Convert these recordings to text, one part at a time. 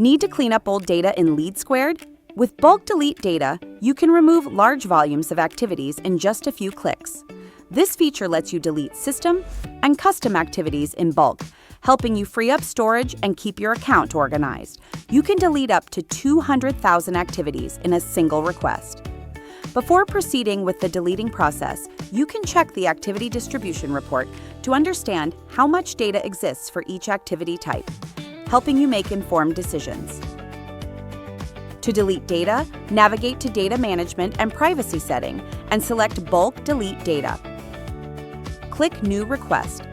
Need to clean up old data in LeadSquared? With bulk delete data, you can remove large volumes of activities in just a few clicks. This feature lets you delete system and custom activities in bulk, helping you free up storage and keep your account organized. You can delete up to 200,000 activities in a single request. Before proceeding with the deleting process, you can check the activity distribution report to understand how much data exists for each activity type, helping you make informed decisions. To delete data, navigate to Data Management and Privacy setting and select Bulk Delete Data. Click New Request.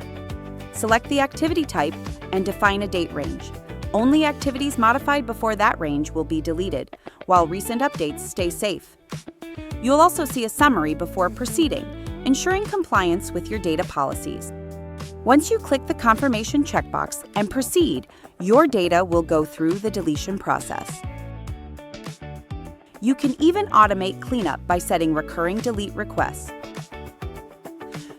Select the activity type and define a date range. Only activities modified before that range will be deleted, while recent updates stay safe. You'll also see a summary before proceeding, ensuring compliance with your data policies. Once you click the confirmation checkbox and proceed, your data will go through the deletion process. You can even automate cleanup by setting recurring delete requests.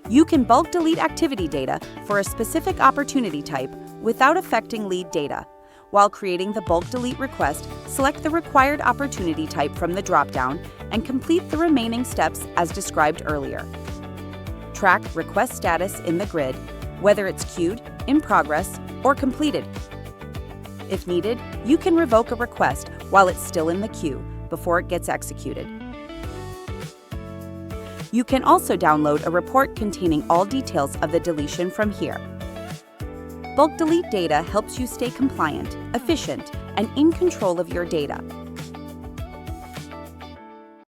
You can bulk delete activity data for a specific opportunity type without affecting lead data. While creating the bulk delete request, select the required opportunity type from the dropdown and complete the remaining steps as described earlier. Track request status in the grid, whether it's queued, in progress, or completed. If needed, you can revoke a request while it's still in the queue before it gets executed. You can also download a report containing all details of the deletion from here. Bulk delete data helps you stay compliant, efficient, and in control of your data.